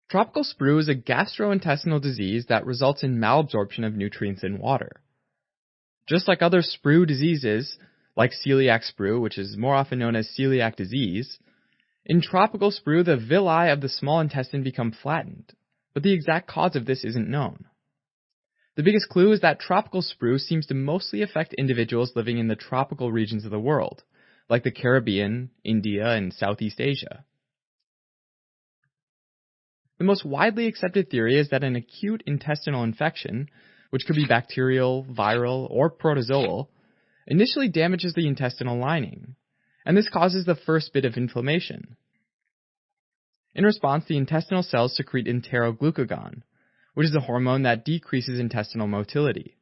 Tropical sprue is a gastrointestinal disease that results in malabsorption of nutrients in water. Just like other sprue diseases, like celiac sprue, which is more often known as celiac disease, in tropical sprue the villi of the small intestine become flattened, but the exact cause of this isn't known. The biggest clue is that tropical sprue seems to mostly affect individuals living in the tropical regions of the world, like the Caribbean, India, and Southeast Asia. The most widely accepted theory is that an acute intestinal infection, which could be bacterial, viral, or protozoal, initially damages the intestinal lining, and this causes the first bit of inflammation. In response, the intestinal cells secrete enteroglucagon, which is a hormone that decreases intestinal motility.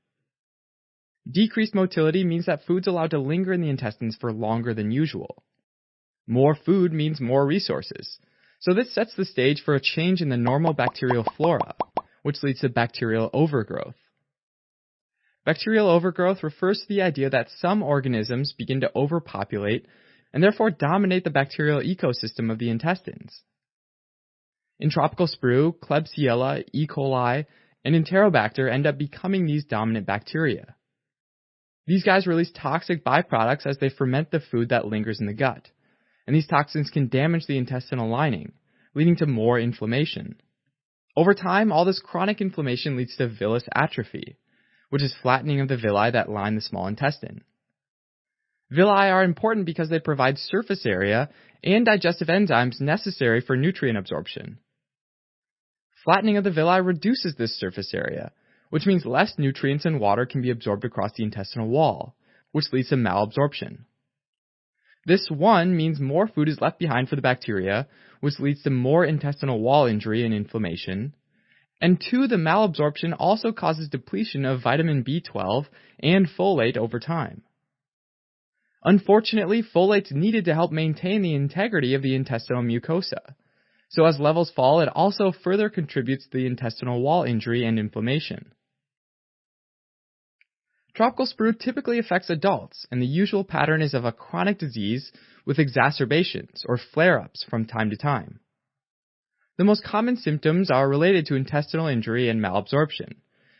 Decreased motility means that food's allowed to linger in the intestines for longer than usual. More food means more resources, so this sets the stage for a change in the normal bacterial flora, which leads to bacterial overgrowth. Bacterial overgrowth refers to the idea that some organisms begin to overpopulate and therefore dominate the bacterial ecosystem of the intestines. In tropical sprue, Klebsiella, E. coli, and Enterobacter end up becoming these dominant bacteria. These guys release toxic byproducts as they ferment the food that lingers in the gut, and these toxins can damage the intestinal lining, leading to more inflammation. Over time, all this chronic inflammation leads to villus atrophy, which is flattening of the villi that line the small intestine. Villi are important because they provide surface area and digestive enzymes necessary for nutrient absorption. Flattening of the villi reduces this surface area, which means less nutrients and water can be absorbed across the intestinal wall, which leads to malabsorption. This, one, means more food is left behind for the bacteria, which leads to more intestinal wall injury and inflammation. And two, the malabsorption also causes depletion of vitamin B12 and folate over time. Unfortunately, folate's needed to help maintain the integrity of the intestinal mucosa. So as levels fall, it also further contributes to the intestinal wall injury and inflammation. Tropical sprue typically affects adults, and the usual pattern is of a chronic disease with exacerbations or flare-ups from time to time. The most common symptoms are related to intestinal injury and malabsorption,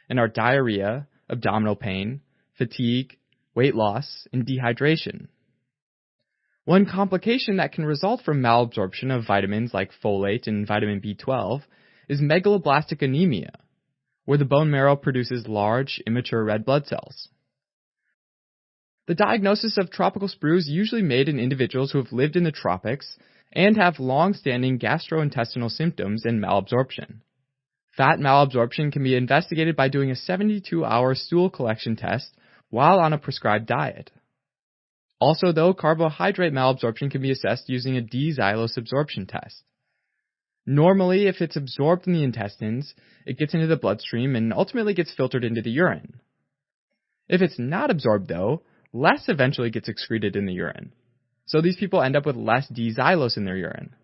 and are diarrhea, abdominal pain, fatigue, weight loss, and dehydration. One complication that can result from malabsorption of vitamins like folate and vitamin B12 is megaloblastic anemia, where the bone marrow produces large, immature red blood cells. The diagnosis of tropical sprue is usually made in individuals who have lived in the tropics and have long-standing gastrointestinal symptoms and malabsorption. Fat malabsorption can be investigated by doing a 72-hour stool collection test while on a prescribed diet. Also, though, carbohydrate malabsorption can be assessed using a D-xylose absorption test. Normally, if it's absorbed in the intestines, it gets into the bloodstream and ultimately gets filtered into the urine. If it's not absorbed, though, less eventually gets excreted in the urine. So these people end up with less D-xylose in their urine.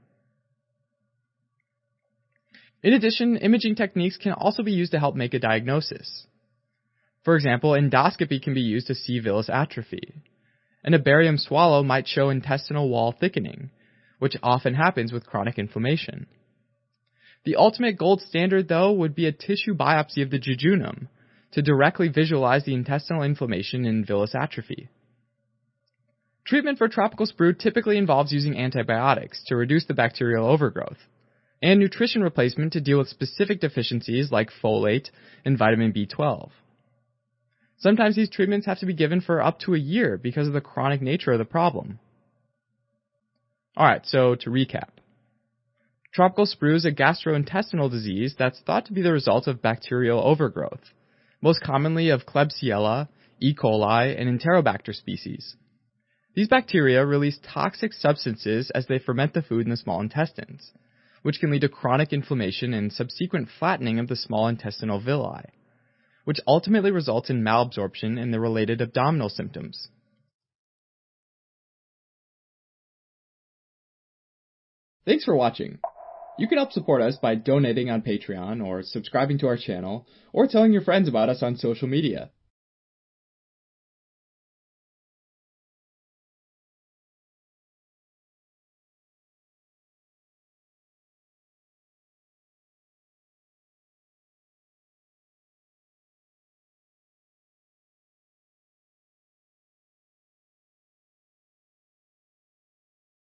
In addition, imaging techniques can also be used to help make a diagnosis. For example, endoscopy can be used to see villus atrophy, and a barium swallow might show intestinal wall thickening, which often happens with chronic inflammation. The ultimate gold standard, though, would be a tissue biopsy of the jejunum to directly visualize the intestinal inflammation and villus atrophy. Treatment for tropical sprue typically involves using antibiotics to reduce the bacterial overgrowth, and nutrition replacement to deal with specific deficiencies like folate and vitamin B12. Sometimes these treatments have to be given for up to a year because of the chronic nature of the problem. Alright, so to recap. Tropical sprue is a gastrointestinal disease that's thought to be the result of bacterial overgrowth, most commonly of Klebsiella, E. coli, and Enterobacter species. These bacteria release toxic substances as they ferment the food in the small intestines, which can lead to chronic inflammation and subsequent flattening of the small intestinal villi, which ultimately results in malabsorption and the related abdominal symptoms. Thanks for watching. You can help support us by donating on Patreon or subscribing to our channel or telling your friends about us on social media.